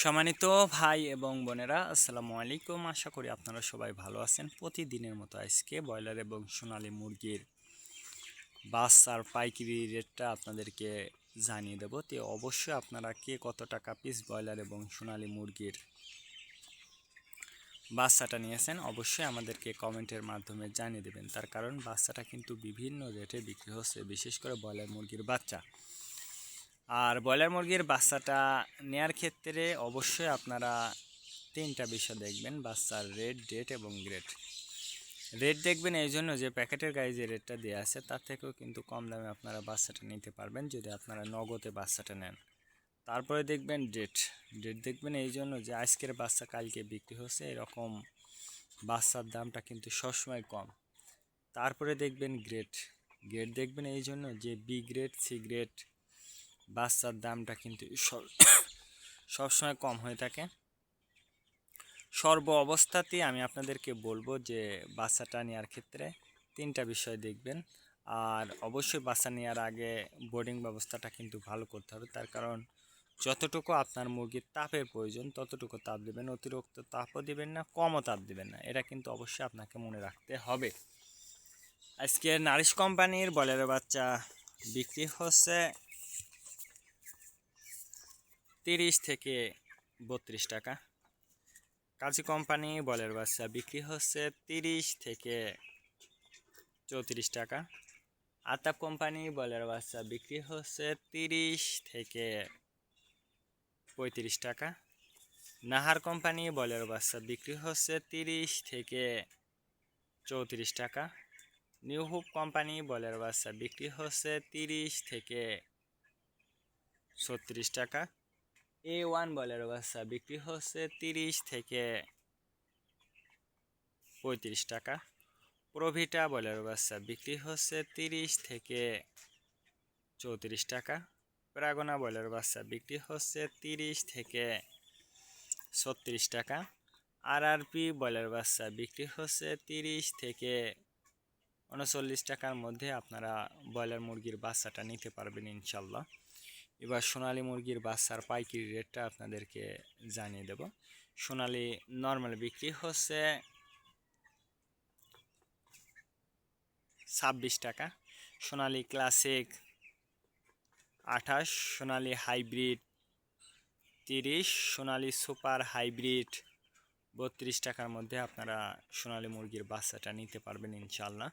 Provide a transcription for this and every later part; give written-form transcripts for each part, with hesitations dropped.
সম্মানিত ভাই এবং বোনেরা, আসসালামু আলাইকুম। আশা করি আপনারা সবাই ভালো আছেন। প্রতিদিনের মতো আজকে ব্রয়লার এবং সোনালী মুরগির বাচ্চার পাইকারি রেটটা আপনাদেরকে জানিয়ে দেব। তো অবশ্যই আপনারা কে কত টাকা পিস ব্রয়লার এবং সোনালী মুরগির বাচ্চাটা নিয়েছেন অবশ্যই আমাদেরকে কমেন্টের মাধ্যমে জানিয়ে দেবেন। তার কারণ বাচ্চাটা কিন্তু বিভিন্ন রেটে বিক্রি হচ্ছে, বিশেষ করে ব্রয়লার মুরগির বাচ্চা। আর ব্রয়লার মুরগির বাচ্চাটা নেয়ার ক্ষেত্রে অবশ্যই আপনারা তিনটা বিষয় দেখবেন: বাচ্চার রেট, ডেট এবং গ্রেড। রেট দেখবেন এই জন্য যে প্যাকেটের গায়ে যে রেটটা দেওয়া আছে তার থেকেও কিন্তু কম দামে আপনারা বাচ্চাটা নিতে পারবেন যদি আপনারা নগদে বাচ্চাটা নেন। তারপরে দেখবেন ডেট। ডেট দেখবেন এই জন্য যে আজকের বাচ্চা কালকে বিক্রি হচ্ছে, এরকম বাচ্চার দামটা কিন্তু সবসময় কম। তারপরে দেখবেন গ্রেড। গ্রেড দেখবেন এই জন্য যে বি গ্রেড, সি গ্রেড বাচ্চার দামটা কিন্তু সবসময় কম হয়ে থাকে। সর্ব অবস্থাতেই আমি আপনাদেরকে বলবো যে বাচ্চাটা নেওয়ার ক্ষেত্রে তিনটা বিষয় দেখবেন। আর অবশ্যই বাচ্চা নেওয়ার আগে বোর্ডিং ব্যবস্থাটা কিন্তু ভালো করতে হবে। তার কারণ যতটুকু আপনার মুরগির তাপের প্রয়োজন ততটুকু তাপ দেবেন, অতিরিক্ত তাপও দিবেন না, কমও তাপ দিবেন না। এটা কিন্তু অবশ্যই আপনাকে মনে রাখতে হবে। আজকে নারিশ কোম্পানির ব্রয়লারের বাচ্চা বিক্রি হচ্ছে 30 থেকে 32 টাকা। কাজী কোম্পানি ব্রয়লার বাচ্চা বিক্রি হচ্ছে 30 থেকে 34 টাকা। আতাপ কোম্পানি ব্রয়লার বাচ্চা বিক্রি হচ্ছে 30 থেকে 35 টাকা। নাহার কোম্পানি ব্রয়লার বাচ্চা বিক্রি হচ্ছে 30 থেকে 34 টাকা। নিউ হোপ কোম্পানি ব্রয়লার বাচ্চা বিক্রি হচ্ছে 30 থেকে 36 টাকা। A1 ব্রয়লার বাচ্চা বিক্রি হচ্ছে 30 থেকে 35 টাকা। প্রভিটা ব্রয়লার বাচ্চা বিক্রি হচ্ছে 30 থেকে 34 টাকা। প্রাগনা ব্রয়লার বাচ্চা বিক্রি হচ্ছে 30 থেকে 36 টাকা। RRP ব্রয়লার বাচ্চা বিক্রি হচ্ছে 30 থেকে 39 টাকার মধ্যে আপনারা ব্রয়লার মুরগির বাচ্চাটা নিতে পারবেন ইনশাল্লাহ। এবার সোনালী মুরগির বাচ্চার পাইকারি রেটটা আপনাদেরকে জানিয়ে দেব। সোনালী নর্মাল বিক্রি হচ্ছে 26 টাকা, সোনালী ক্লাসিক 28, সোনালী হাইব্রিড 30, সোনালী সুপার হাইব্রিড 32 টাকার মধ্যে আপনারা সোনালী মুরগির বাচ্চাটা নিতে পারবেন ইনশাল্লাহ।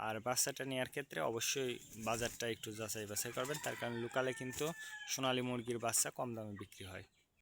আর বাচ্চাটা নেওয়ার ক্ষেত্রে অবশ্যই বাজারটা একটু যাচাই বাছাই করবেন, তার কারণ লোকালে কিন্তু সোনালী মুরগির বাচ্চা কম দামে বিক্রি হয়।